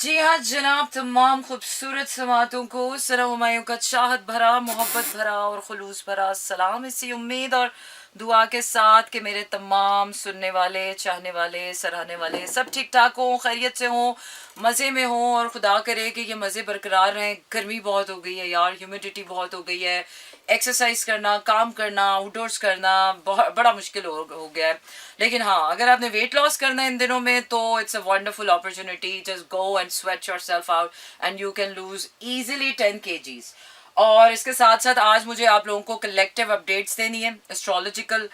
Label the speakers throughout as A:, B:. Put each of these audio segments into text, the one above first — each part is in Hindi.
A: जी हाँ जनाब, तमाम खूबसूरत समातों को सना हुमायूं का चाहत भरा, मोहब्बत भरा और खुलूस भरा सलाम, इसी उम्मीद और दुआ के साथ कि मेरे तमाम सुनने वाले, चाहने वाले, सराहने वाले सब ठीक ठाक हों, खैरियत से हों, मज़े में हों और खुदा करे कि ये मज़े बरकरार रहें। गर्मी बहुत हो गई है यार, ह्यूमिडिटी बहुत हो गई है, एक्सरसाइज करना, काम करना, आउटडोर्स करना बहुत बड़ा मुश्किल हो गया है। लेकिन हाँ, अगर आपने वेट लॉस करना है इन दिनों में तो it's a wonderful opportunity. Just go and sweat yourself out and you can lose easily 10 kgs। और इसके साथ साथ आज मुझे आप लोगों को कलेक्टिव अपडेट्स देनी है एस्ट्रोलॉजिकल।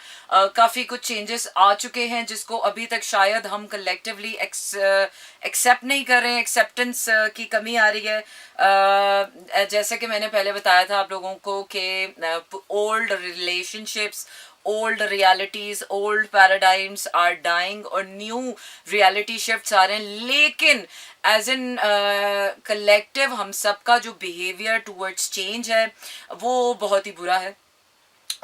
A: काफ़ी कुछ चेंजेस आ चुके हैं जिसको अभी तक शायद हम कलेक्टिवली एक्सेप्ट नहीं कर रहे हैं, एक्सेप्टेंस की कमी आ रही है। जैसे कि मैंने पहले बताया था आप लोगों को कि old relationships, old realities, old paradigms are dying और न्यू रियलिटी शिफ्ट्स आ रहे हैं। लेकिन एज इन कलेक्टिव हम सबका जो बिहेवियर टूवर्ड्स चेंज है वो बहुत ही बुरा है।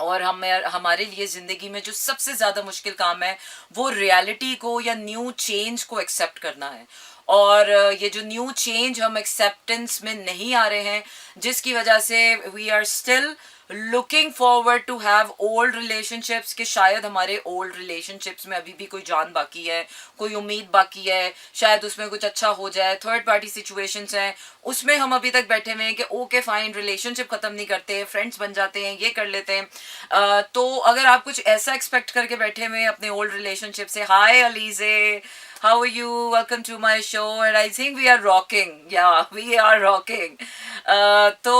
A: और हमारे लिए ज़िंदगी में जो सबसे ज़्यादा मुश्किल काम है वो रियलिटी को या न्यू चेंज को एक्सेप्ट करना है। और ये जो न्यू चेंज हम एक्सेप्टेंस में नहीं आ रहे हैं, जिसकी वजह से we are still looking forward to have old relationships, कि शायद हमारे ओल्ड रिलेशनशिप्स में अभी भी कोई जान बाकी है, कोई उम्मीद बाकी है, शायद उसमें कुछ अच्छा हो जाए। थर्ड पार्टी सिचुएशंस हैं, उसमें हम अभी तक बैठे हुए हैं कि ओके फाइन, रिलेशनशिप ख़त्म नहीं करते, फ्रेंड्स बन जाते हैं, ये कर लेते हैं। तो अगर आप कुछ ऐसा एक्सपेक्ट करके बैठे हुए हैं अपने ओल्ड रिलेशनशिप से, हाय Alizeh, how are you, welcome to my show and I think we are rocking, yeah we are rocking। तो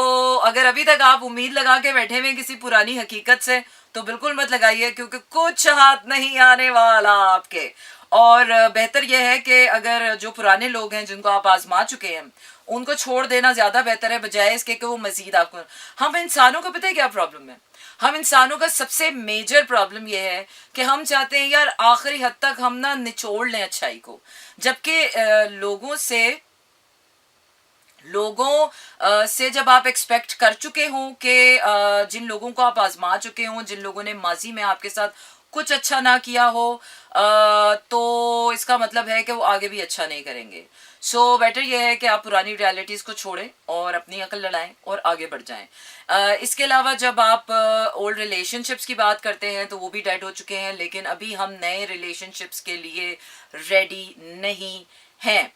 A: अगर अभी तक आप उम्मीद लगा के बैठे हुए किसी पुरानी हकीकत से तो बिल्कुल मत लगाइए, क्योंकि कुछ हाथ नहीं आने वाला आपके। और बेहतर यह है कि अगर जो पुराने लोग हैं जिनको आप आजमा चुके हैं उनको छोड़ देना ज़्यादा बेहतर है, बजाय इसके कि वो मजीद आपको। हम इंसानों को पता है क्या प्रॉब्लम है? हम इंसानों का सबसे मेजर प्रॉब्लम यह है कि हम चाहते हैं यार आखिरी हद तक हम ना निचोड़ लें अच्छाई को, जबकि लोगों से जब आप एक्सपेक्ट कर चुके हों कि जिन लोगों को आप आजमा चुके हों, जिन लोगों ने माजी में आपके साथ कुछ अच्छा ना किया हो, तो इसका मतलब है कि वो आगे भी अच्छा नहीं करेंगे। सो बेटर यह है कि आप पुरानी रियलिटीज़ को छोड़ें और अपनी अकल लड़ाएं और आगे बढ़ जाएं। इसके अलावा जब आप ओल्ड रिलेशनशिप्स की बात करते हैं तो वो भी डेड हो चुके हैं, लेकिन अभी हम नए रिलेशनशिप्स के लिए रेडी नहीं हैं।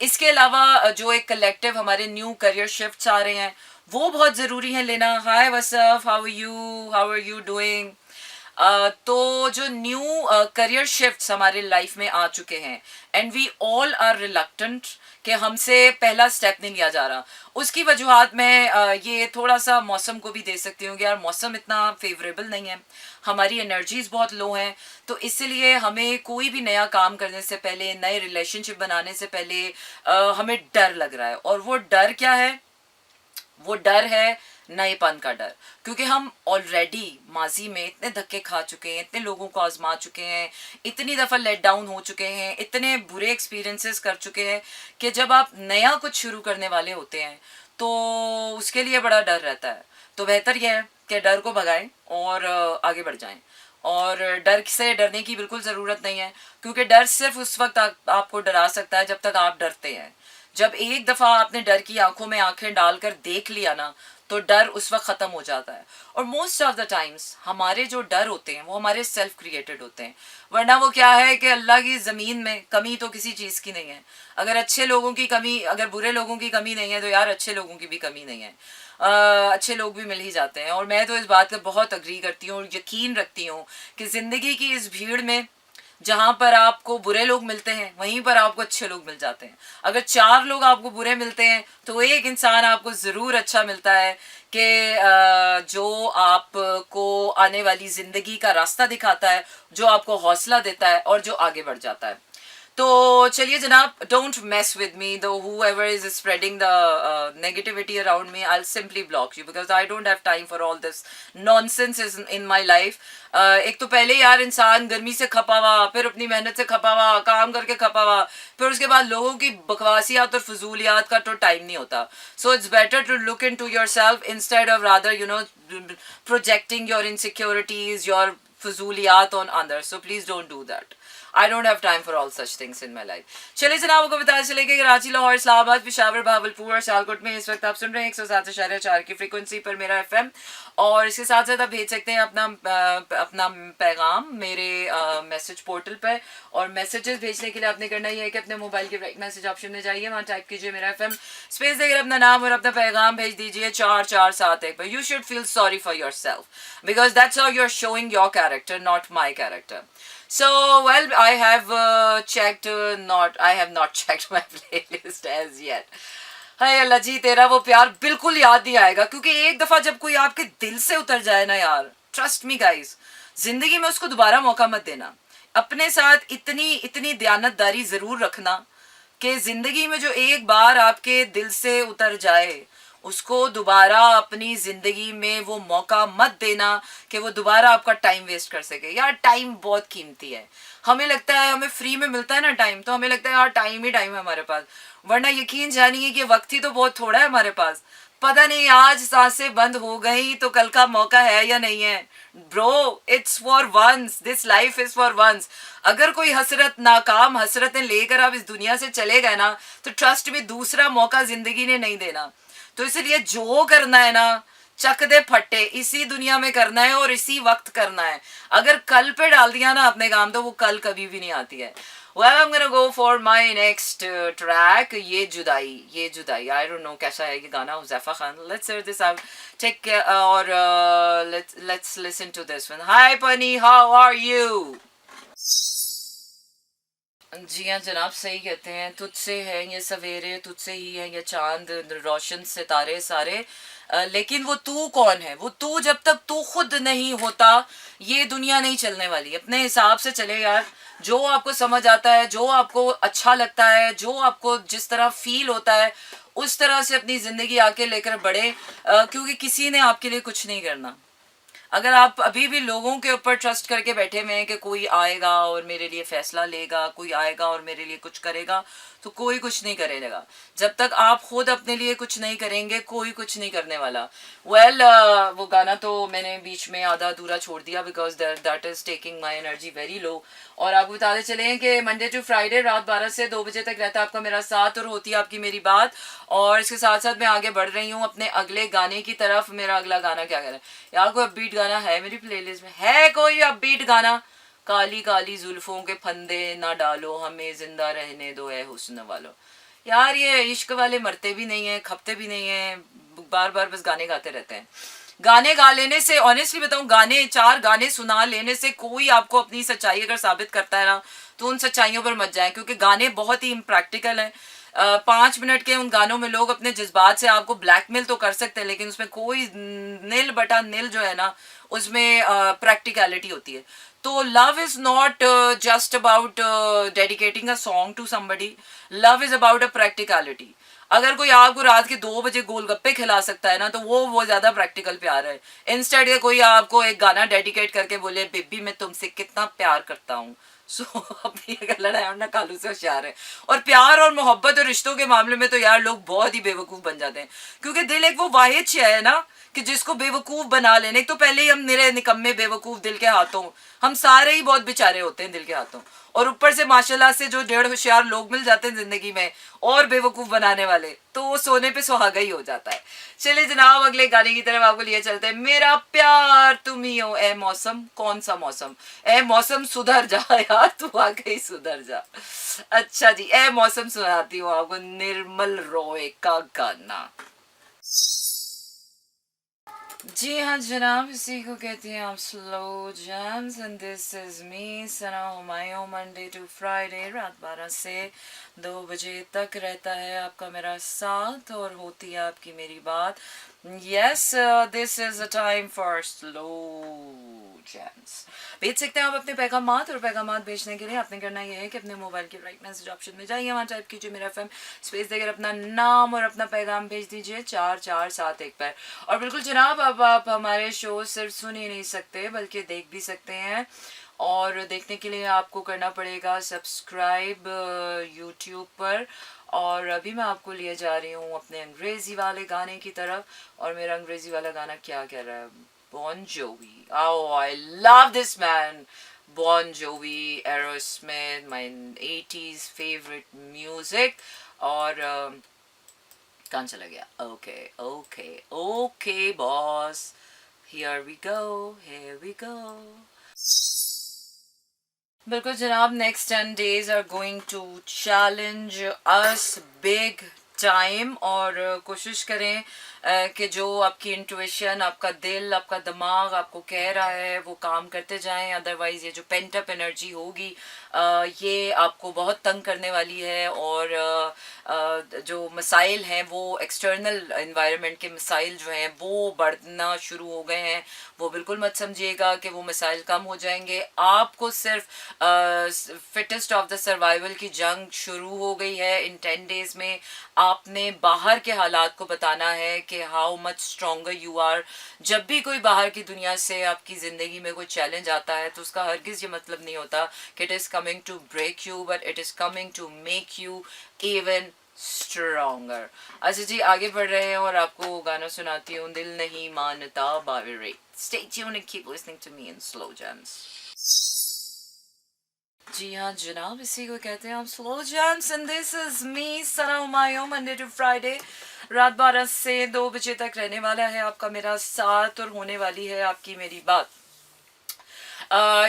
A: इसके अलावा जो एक कलेक्टिव हमारे न्यू करियर शिफ्ट्स आ रहे हैं वो बहुत ज़रूरी है लेना। Hi Wasaf, how are you doing? तो जो न्यू करियर शिफ्ट्स हमारे लाइफ में आ चुके हैं and we all are reluctant कि हमसे पहला स्टेप नहीं लिया जा रहा। उसकी वजूहत मैं ये थोड़ा सा मौसम को भी दे सकती हूँ कि यार मौसम इतना फेवरेबल नहीं है, हमारी एनर्जीज बहुत लो हैं, तो इसलिए हमें कोई भी नया काम करने से पहले, नए रिलेशनशिप बनाने से पहले हमें डर लग रहा है। और वो डर क्या है? वो डर है नएपन का डर, क्योंकि हम ऑलरेडी माजी में इतने धक्के खा चुके हैं, इतने लोगों को आजमा चुके हैं, इतनी दफ़ा लेट डाउन हो चुके हैं, इतने बुरे एक्सपीरियंसेस कर चुके हैं कि जब आप नया कुछ शुरू करने वाले होते हैं तो उसके लिए बड़ा डर रहता है। तो बेहतर यह है कि डर को भगाएं और आगे बढ़ जाएं। और डर से डरने की बिल्कुल ज़रूरत नहीं है, क्योंकि डर सिर्फ उस वक्त आपको डरा सकता है जब तक आप डरते हैं। जब एक दफ़ा आपने डर की आंखों में आंखें डालकर देख लिया ना, तो डर उस वक्त ख़त्म हो जाता है। और मोस्ट ऑफ द टाइम्स हमारे जो डर होते हैं वो हमारे सेल्फ क्रिएटेड होते हैं, वरना वो क्या है कि अल्लाह की ज़मीन में कमी तो किसी चीज़ की नहीं है। अगर अच्छे लोगों की कमी, अगर बुरे लोगों की कमी नहीं है तो यार अच्छे लोगों की भी कमी नहीं है। अच्छे लोग भी मिल ही जाते हैं। और मैं तो इस बात का बहुत अग्री करती हूँ और यकीन रखती हूँ कि ज़िंदगी की इस भीड़ में जहाँ पर आपको बुरे लोग मिलते हैं वहीं पर आपको अच्छे लोग मिल जाते हैं। अगर 4 लोग आपको बुरे मिलते हैं तो एक इंसान आपको ज़रूर अच्छा मिलता है कि जो आपको आने वाली ज़िंदगी का रास्ता दिखाता है, जो आपको हौसला देता है और जो आगे बढ़ जाता है। तो चलिए जनाब, डोंट मेस विद मी दो, whoever is spreading the negativity around me, I'll simply block you because I don't have time for all this nonsense in my life। एक तो पहले यार इंसान गर्मी से खपा हुआ, फिर अपनी मेहनत से खपा हुआ, काम करके खपा हुआ, फिर उसके बाद लोगों की बकवासियात और फजूलियात का तो टाइम नहीं होता। So it's better to look into yourself instead of rather projecting your insecurities, your फजूलियात on others. So please don't do that. I don't have time for all such things in my life. चलिए जनाब, आपको बताया चले कि कराची, लाहौर, इस्लामाबाद, पेशावर, भावलपुर और सियालकोट में इस वक्त आप सुन रहे हैं 107.4 की फ्रीक्वेंसी पर मेरा FM। और इसके साथ साथ आप भेज सकते हैं अपना पैगाम मेरे मैसेज पोर्टल पर। और मैसेजेस भेजने के लिए आपने करना ये है कि अपने मोबाइल के राइट मैसेज ऑप्शन में जाइए, वहाँ टाइप कीजिए मेरा FM, स्पेस देकर अपना नाम और अपना पैगाम भेज दीजिए 4471 पर। You should feel sorry for yourself because that's how you are showing your character, not my character. So, well, I have I have not checked my playlist as yet. हाय अल्लाह जी, तेरा वो प्यार बिल्कुल याद नहीं आएगा, क्योंकि एक दफा जब कोई आपके दिल से उतर जाए ना यार, ट्रस्ट मी गाइस, जिंदगी में उसको दोबारा मौका मत देना. अपने साथ इतनी इतनी दयानतदारी जरूर रखना कि जिंदगी में जो एक बार आपके दिल से उतर जाए उसको दोबारा अपनी जिंदगी में वो मौका मत देना कि वो दोबारा आपका टाइम वेस्ट कर सके. यार टाइम बहुत कीमती है. हमें लगता है हमें फ्री में मिलता है ना टाइम, तो हमें लगता है यार टाइम ही टाइम है हमारे पास, वरना यकीन जानिए कि वक्त ही तो बहुत थोड़ा है हमारे पास. पता नहीं आज सांसें बंद हो गई तो कल का मौका है या नहीं है. Bro, it's for once, this life is for once. अगर कोई हसरत नाकाम हसरतें लेकर आप इस दुनिया से चले गए ना, तो ट्रस्ट में दूसरा मौका जिंदगी ने नहीं देना. तो इसलिए जो करना है ना, चक दे फट्टे, इसी दुनिया में करना है और इसी वक्त करना है. अगर कल पे डाल दिया ना अपने काम, तो वो कल कभी भी नहीं आती है. Well, I'm gonna go for my next track. ये जुदाई. I don't know कैसा है ये गाना. Huzaifa Khan. Let's hear this out. Take care और let's listen to this one. Hi Pani, how are you? जी हाँ जनाब, सही कहते हैं. तुझसे है ये सवेरे, तुझसे ही है ये चांद, रोशन सितारे सारे. लेकिन वो तू कौन है? वो तू जब तक तू खुद नहीं होता ये दुनिया नहीं चलने वाली. अपने हिसाब से चले यार. जो आपको समझ आता है, जो आपको अच्छा लगता है, जो आपको जिस तरह फील होता है, उस तरह से अपनी ज़िंदगी आके लेकर बढ़े. क्योंकि किसी ने आपके लिए कुछ नहीं करना. अगर आप अभी भी लोगों के ऊपर ट्रस्ट करके बैठे हुए हैं कि कोई आएगा और मेरे लिए फैसला लेगा, कोई आएगा और मेरे लिए कुछ करेगा, तो कोई कुछ नहीं करेगा. जब तक आप खुद अपने लिए कुछ नहीं करेंगे, कोई कुछ नहीं करने वाला. वेल, वो गाना तो मैंने बीच में आधा अधूरा छोड़ दिया because that is taking my energy very low. और आपको बताते चले कि मंडे टू फ्राइडे रात 12 से 2 बजे तक रहता है आपका मेरा साथ और होती है आपकी मेरी बात. और इसके साथ साथ मैं आगे बढ़ रही हूँ अपने अगले गाने की तरफ. मेरा अगला गाना क्या कह रहा है यार? कोई अपबीट गाना है मेरी प्लेलिस्ट में? है कोई अपबीट गाना? काली काली जुल्फों के फंदे ना डालो, हमें जिंदा रहने दो ए हुस्न वालो. यार ये इश्क वाले मरते भी नहीं है, खपते भी नहीं है, बार बार बस गाने गाते रहते हैं. गाने गा लेने से, ऑनेस्टली बताऊं, गाने 4 गाने सुना लेने से कोई आपको अपनी सच्चाई अगर साबित करता है ना, तो उन सच्चाइयों पर मत जाए, क्योंकि गाने बहुत ही इम्प्रैक्टिकल हैं. 5 मिनट के उन गानों में लोग अपने जज्बात से आपको ब्लैकमेल तो कर सकते हैं, लेकिन उसमें कोई नील बटा नील जो है ना, उसमें प्रैक्टिकलिटी होती है. तो love is not just about dedicating a song to somebody. Love is about a practicality. अगर कोई आपको रात के 2 बजे गोलगप्पे खिला सकता है ना, तो वो ज्यादा प्रैक्टिकल प्यार है. इंस्टेड के कोई आपको एक गाना डेडिकेट करके बोले बेबी मैं तुमसे कितना प्यार करता हूँ. सो अपनी अगर लड़ाई और ना कालू से होशियार है. और प्यार और मोहब्बत और रिश्तों के मामले में तो यार लोग बहुत ही बेवकूफ बन जाते हैं, क्योंकि दिल एक वो वाहिद शय है ना कि जिसको बेवकूफ बना लेने. तो पहले ही हम निरे निकम्मे बेवकूफ दिल के हाथों, हम सारे ही बहुत बेचारे होते हैं दिल के हाथों, और ऊपर से माशाल्लाह से जो 1.5 होशियार लोग मिल जाते हैं जिंदगी में और बेवकूफ बनाने वाले, तो वो सोने पे सुहागा ही हो जाता है. चलिए जनाब, अगले गाने की तरफ आपको लिए चलते हैं. मेरा प्यार तुम ही हो ए मौसम. कौन सा मौसम? ए मौसम सुधर जा यार, तू आ गई सुधर जा. अच्छा जी, ए मौसम सुनाती हूँ आपको निर्मल रॉय का गाना. जी हाँ जनाब, इसी को कहते हैं आप slow jams. And this is me Sana Humayun. Monday to Friday रात 12 से 2 बजे तक रहता है आपका मेरा साथ और होती है आपकी मेरी बात. Yes, this is a time for slow jams. भेज सकते हैं आप अपने पैगामात, और पैगामात भेजने के लिए आपने करना यह है कि अपने मोबाइल के राइट मैसेज ऑप्शन में जाइए, वहाँ टाइप कीजिए मेरा FM, स्पेस देकर अपना नाम और अपना पैगाम भेज दीजिए 4471 पर. और बिल्कुल जनाब, अब आप हमारे शो सिर्फ सुन ही नहीं सकते बल्कि देख भी सकते हैं. और देखने के लिए आपको करना पड़ेगा सब्सक्राइब यूट्यूब पर. और अभी मैं आपको लिए जा रही हूँ अपने अंग्रेज़ी वाले गाने की तरफ. और मेरा अंग्रेज़ी वाला गाना क्या कह रहा है? Bon Jovi. Oh, I love this man. Bon Jovi, Aerosmith, my 80s favorite music. और कहाँ चला गया? Okay okay okay boss, here we go, here we go. बिल्कुल जनाब, next 10 days are going to challenge us big time, और कोशिश करें कि जो आपकी इंट्यूशन, आपका दिल, आपका दिमाग आपको कह रहा है वो काम करते जाएं. अदरवाइज़ ये जो पेंट अप एनर्जी होगी ये आपको बहुत तंग करने वाली है. और जो मसाइल हैं वो एक्सटर्नल इन्वायरमेंट के मसाइल जो हैं वो बढ़ना शुरू हो गए हैं. वो बिल्कुल मत समझिएगा कि वो मसाइल कम हो जाएंगे. आपको सिर्फ फिटेस्ट ऑफ द सर्वाइवल की जंग शुरू हो गई है इन 10 days में. आपने बाहर के हालात को बताना है कि how much stronger you are. जब भी कोई बाहर की दुनिया से आपकी ज़िंदगी में कोई चैलेंज आता है तो उसका हरगिज़ ये मतलब नहीं होता कि it is coming to break you, but it is coming to make you even stronger. अच्छा जी, आगे बढ़ रहे हैं और आपको गाना सुनाती हूँ, दिल नहीं मानता बावेरे. Stay tuned and keep listening to me in slow jams. जी हाँ जनाब, इसी को कहते हैं हम slow jams, and this is me Sana Humayun. Monday to Friday रात 12 से 2 बजे तक रहने वाला है आपका मेरा साथ, और होने वाली है आपकी मेरी बात.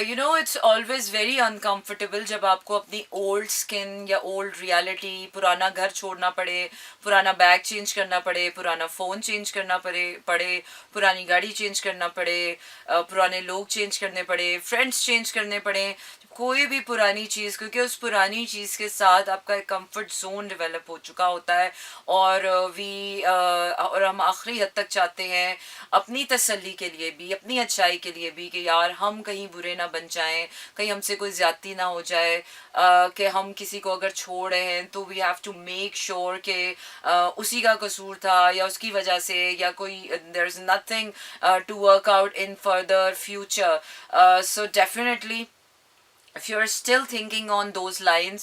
A: You know, it's always very uncomfortable जब आपको अपनी ओल्ड स्किन या ओल्ड रियलिटी, पुराना घर छोड़ना पड़े, पुराना बैग चेंज करना पड़े, पुराना फ़ोन चेंज करना पड़े, पुरानी गाड़ी चेंज करना पड़े, पुराने लोग चेंज करने पड़े, फ्रेंड्स चेंज करने पड़े, कोई भी पुरानी चीज़, क्योंकि उस पुरानी चीज़ के साथ आपका एक कंफर्ट जोन डेवलप हो चुका होता है. और और हम आखिरी हद तक चाहते हैं अपनी तसल्ली के लिए भी, अपनी अच्छाई के लिए भी, कि यार हम कहीं बुरे ना बन जाएं, कहीं हमसे कोई ज़्यादती ना हो जाए, कि हम किसी को अगर छोड़ रहे हैं तो we have to make sure कि उसी का कसूर था या उसकी वजह से, या कोई there is nothing to work out in further future. So definitely, if you're still thinking on those lines,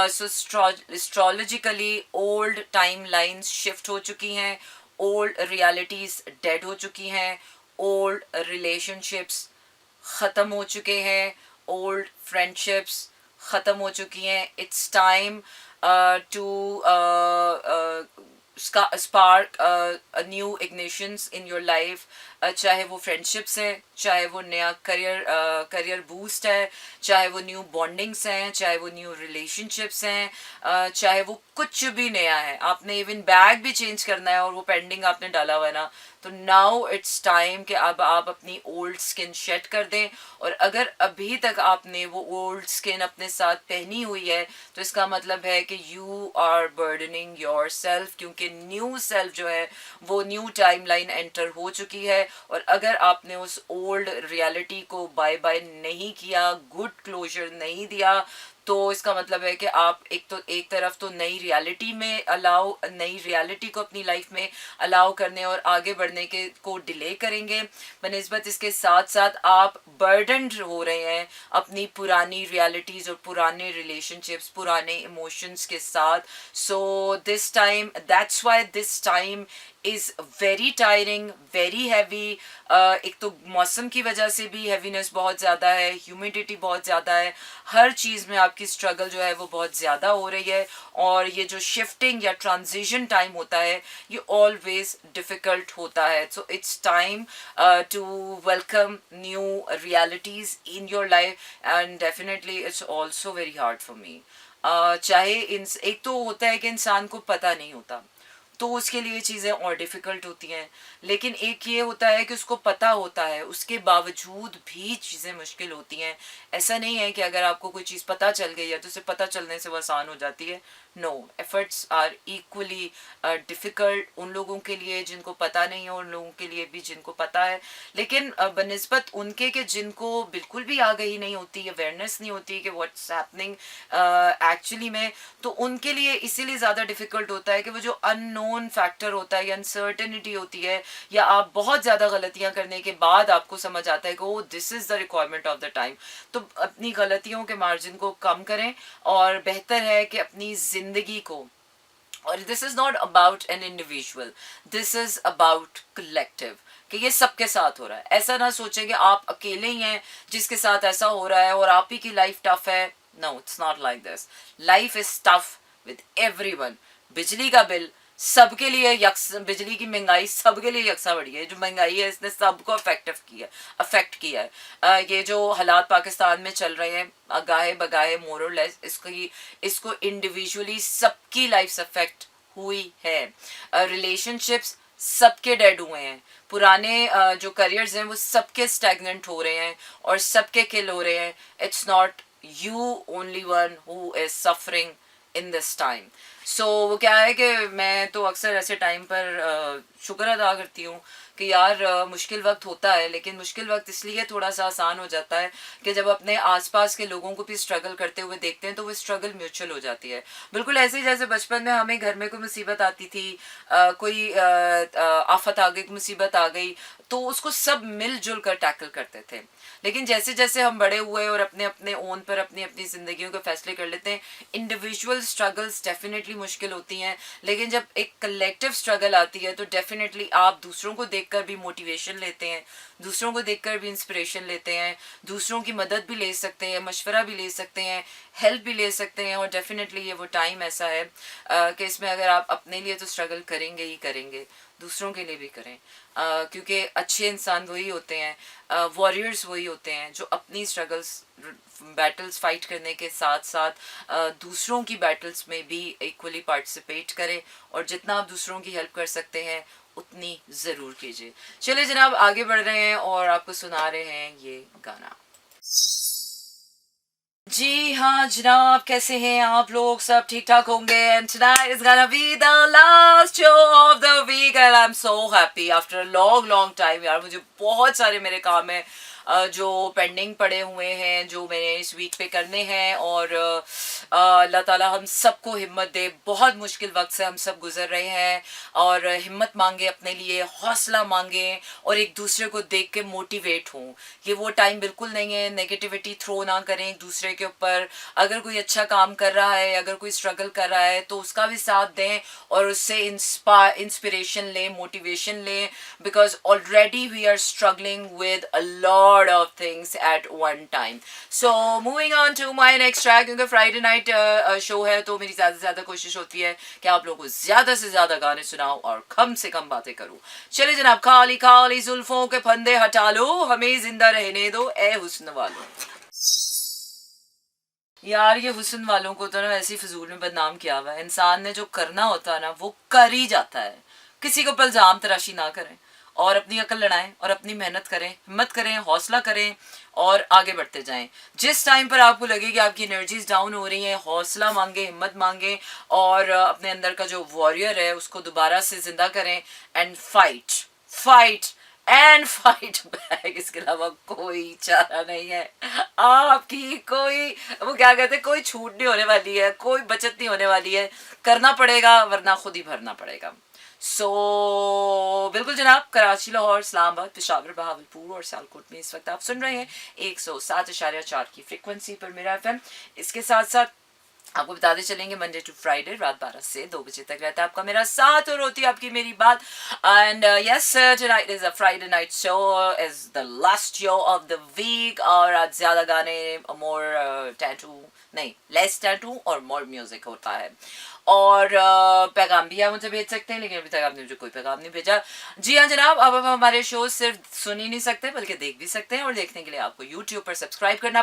A: so astrologically old timelines shift हो चुकी हैं, old realities dead हो चुकी हैं, old relationships ख़त्म हो चुके हैं, old friendships ख़त्म हो चुकी हैं. It's time to spark a new ignitions in your life. चाहे वो फ्रेंडशिप्स हैं, चाहे वो नया करियर बूस्ट है, चाहे वो न्यू बॉन्डिंग्स हैं, चाहे वो न्यू रिलेशनशिप्स हैं, चाहे वो कुछ भी नया है. आपने इवन बैग भी चेंज करना है और वो पेंडिंग आपने डाला हुआ है ना, तो नाउ इट्स टाइम कि अब आप अपनी ओल्ड स्किन शेड कर दें. और अगर अभी तक आपने वो ओल्ड स्किन अपने साथ पहनी हुई है तो इसका मतलब है कि you are burdening yourself, क्योंकि न्यू सेल्फ जो है वो न्यू टाइमलाइन एंटर हो चुकी है. और अगर आपने उस ओल्ड रियलिटी को बाय बाय नहीं किया, गुड क्लोजर नहीं दिया, तो इसका मतलब है कि आप एक तरफ तो नई रियलिटी में नई रियलिटी को अपनी लाइफ में अलाउ करने और आगे बढ़ने के को डिले करेंगे, बनिस्बत इसके साथ साथ आप बर्डनड हो रहे हैं अपनी पुरानी रियलिटीज़ और पुराने रिलेशनशिप्स, पुराने इमोशंस के साथ. So this time, that's why this time is very tiring, very heavy. एक तो मौसम की वजह से भी हैवीनेस बहुत ज़्यादा है, ह्यूमिडिटी बहुत ज़्यादा है, हर चीज़ में आपकी स्ट्रगल जो है वो बहुत ज़्यादा हो रही है. और ये जो शिफ्टिंग या ट्रांजिशन टाइम होता है ये ऑलवेज डिफ़िकल्ट होता है. So it's time to welcome new realities in your life, and definitely it's also very hard for me. चाहे एक तो होता है कि इंसान को पता नहीं होता तो उसके लिए चीज़ें और डिफ़िकल्ट होती हैं, लेकिन एक ये होता है कि उसको पता होता है उसके बावजूद भी चीज़ें मुश्किल होती हैं. ऐसा नहीं है कि अगर आपको कोई चीज़ पता चल गई है तो उसे पता चलने से वो आसान हो जाती है. No, efforts are equally difficult उन लोगों के लिए जिनको पता नहीं है, उन लोगों के लिए भी जिनको पता है. लेकिन बनिस्बत उनके कि जिनको बिल्कुल भी आगाही नहीं होती, अवेयरनेस नहीं होती कि व्हाट्स हैपनिंग एक्चुअली में, तो उनके लिए इसीलिए ज़्यादा डिफ़िकल्ट होता है कि वो जो अननोन फैक्टर होता है या अनसर्टेनिटी होती है, या आप बहुत ज़्यादा गलतियाँ करने के बाद आपको समझ आता है कि oh this is the requirement of the time. तो अपनी गलतियों के मार्जिन को कम करें, और बेहतर है कि अपनी ज़िंदगी को और this is not about an individual, this is about collective, कि ये सबके साथ हो रहा है. ऐसा ना सोचें कि आप अकेले ही हैं जिसके साथ ऐसा हो रहा है और आप ही की लाइफ टफ है. No, it's not like this. Life is tough with everyone. बिजली का बिल सबके लिए बिजली की महंगाई सबके लिए यकसा बढ़ी है. जो महंगाई है इसने सबको अफेक्ट किया है. ये जो हालात पाकिस्तान में चल रहे हैं गाहे बगाहे मोर और लेस, इसको इंडिविजुअली सबकी लाइफ अफेक्ट हुई है. रिलेशनशिप्स सबके डेड हुए हैं. पुराने जो करियर्स हैं वो सबके स्टैगनेंट हो रहे हैं और सबके किल हो रहे हैं. It's not you only one who is suffering in this time. So वो क्या है कि मैं तो अक्सर ऐसे टाइम पर शुक्र अदा करती हूँ कि यार मुश्किल वक्त होता है, लेकिन मुश्किल वक्त इसलिए थोड़ा सा आसान हो जाता है कि जब अपने आसपास के लोगों को भी स्ट्रगल करते हुए देखते हैं तो वो स्ट्रगल म्यूचुअल हो जाती है. बिल्कुल ऐसे ही जैसे बचपन में हमें घर में कोई मुसीबत आती थी, कोई आफत आ गई, मुसीबत आ गई, तो उसको सब मिलजुल कर टैकल करते थे. लेकिन जैसे जैसे हम बड़े हुए और अपने अपने ओन पर अपनी अपनी ज़िंदगियों के फैसले कर लेते हैं, इंडिविजुअल स्ट्रगल्स डेफिनेटली मुश्किल होती हैं, लेकिन जब एक कलेक्टिव स्ट्रगल आती है तो डेफिनेटली आप दूसरों को देखकर भी मोटिवेशन लेते हैं, दूसरों को देखकर भी इंस्पिरेशन लेते हैं, दूसरों की मदद भी ले सकते हैं, मशवरा भी ले सकते हैं, हेल्प भी ले सकते हैं. और डेफिनेटली ये वो टाइम ऐसा है कि इसमें अगर आप अपने लिए तो स्ट्रगल करेंगे ही करेंगे, दूसरों के लिए भी करें. क्योंकि अच्छे इंसान वही होते हैं, वॉरियर्स वही होते हैं जो अपनी स्ट्रगल्स बैटल्स फाइट करने के साथ साथ दूसरों की बैटल्स में भी इक्वली पार्टिसिपेट करें. और जितना आप दूसरों की हेल्प कर सकते हैं उतनी ज़रूर कीजिए. चलिए जनाब आगे बढ़ रहे हैं और आपको सुना रहे हैं ये गाना. जी हाँ जनाब, कैसे हैं आप लोग? सब ठीक ठाक होंगे. And tonight is gonna be the last show of the week and I'm so happy after a long time. यार मुझे बहुत सारे मेरे काम हैं जो पेंडिंग पड़े हुए हैं, जो मैंने इस वीक पे करने हैं. और अल्लाह ताला हम सबको हिम्मत दे. बहुत मुश्किल वक्त से हम सब गुजर रहे हैं और हिम्मत मांगे अपने लिए, हौसला मांगे और एक दूसरे को देख के मोटिवेट हों. ये वो टाइम बिल्कुल नहीं है नेगेटिविटी थ्रो ना करें एक दूसरे के ऊपर. अगर कोई अच्छा काम कर रहा है, अगर कोई स्ट्रगल कर रहा है तो उसका भी साथ दें और उससे इंस्पिरेशन लें, मोटिवेशन लें. Because already we are struggling with a lot of things at one time. So moving on to my next track, क्योंकि फ्राइडे नाइट शो है तो मेरी ज़्यादा से ज़्यादा कोशिश होती है कि आप लोगों को ज़्यादा से ज़्यादा गाने सुनाऊं और कम से कम बातें करूं. चले जनाब, खाली खाली जुल्फों के फंदे हटा लो, हमें जिंदा रहने दो ए हुस्न वालों. यार ये हुस्न वालों को तो ना ऐसी फजूल में बदनाम किया हुआ है. इंसान ने जो करना होता है ना वो कर ही जाता है. किसी को इल्ज़ाम तराशी ना करें और अपनी अकल लड़ाएं और अपनी मेहनत करें, हिम्मत करें, हौसला करें और आगे बढ़ते जाएं. जिस टाइम पर आपको लगे कि आपकी एनर्जीज डाउन हो रही हैं, हौसला मांगे, हिम्मत मांगे और अपने अंदर का जो वॉरियर है उसको दोबारा से जिंदा करें and fight and fight back. इसके अलावा कोई चारा नहीं है. आपकी कोई वो क्या कहते हैं, कोई छूट नहीं होने वाली है, कोई बचत नहीं होने वाली है. करना पड़ेगा वरना खुद ही भरना पड़ेगा. बिल्कुल जनाब, कराची, लाहौर, इस्लामाबाद, पेशावर, बहावलपुर और सियालकोट में इस वक्त आप सुन रहे हैं 107.4 की फ्रीक्वेंसी पर मेरा FM. इसके साथ साथ आपको बताते चलेंगे मंडे टू फ्राइडे रात 12 से 2 बजे तक रहता है आपका मेरा साथ और होती है आपकी मेरी बात. And yes, tonight is a Friday night show, is the last show of the week. और आज ज़्यादा गाने, मोर टैटू नहीं, लेस टैटू और मोर म्यूजिक होता है. और पैगाम भी आप मुझे भेज सकते हैं, लेकिन अभी तक आपने मुझे कोई पैगाम नहीं भेजा. जी हाँ जनाब, अब आप हमारे शो सिर्फ सुन ही नहीं सकते बल्कि देख भी सकते हैं. और देखने के लिए आपको यूट्यूब पर सब्सक्राइब करना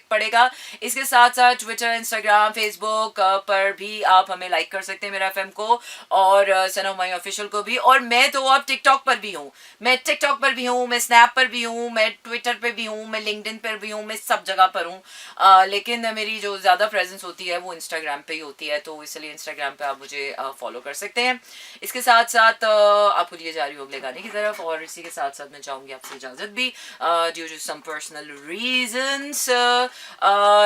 A: पड़ेगा. इसके साथ साथ ट्विटर, इंस्टाग्राम, फेसबुक पर भी आप हमें लाइक कर सकते हैं मेरा FM को और सनो माई ऑफिशियल को भी. और मैं तो अब टिकटॉक पर भी हूँ, मैं टिकटॉक पर भी हूँ, मैं स्नैप पर भी हूँ, मैं ट्विटर पर भी हूँ, मैं लिंक्डइन पर भी हूँ, मैं सब जगह पर हूँ. लेकिन मेरी जो ज़्यादा प्रेजेंस होती है वो इंस्टाग्राम पे ही होती है, तो इसलिए इंस्टाग्राम पे आप मुझे फॉलो कर सकते हैं. इसके साथ साथ आपको लिए जा रही हूँ अगले गाने की तरफ. और इसी के साथ साथ मैं चाहूँगी आपसे इजाज़त भी due to some personal reasons.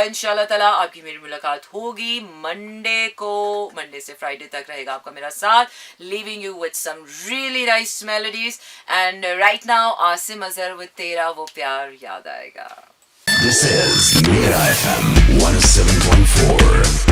A: इंशाल्लाह ताला आपकी मेरी मुलाकात होगी मंडे से फ्राइडे तक रहेगा आपका मेरा साथ, leaving you with some really nice melodies. And right now Asim Azhar with तेरा वो प्यार याद आएगा.
B: This is Mira FM 107.4.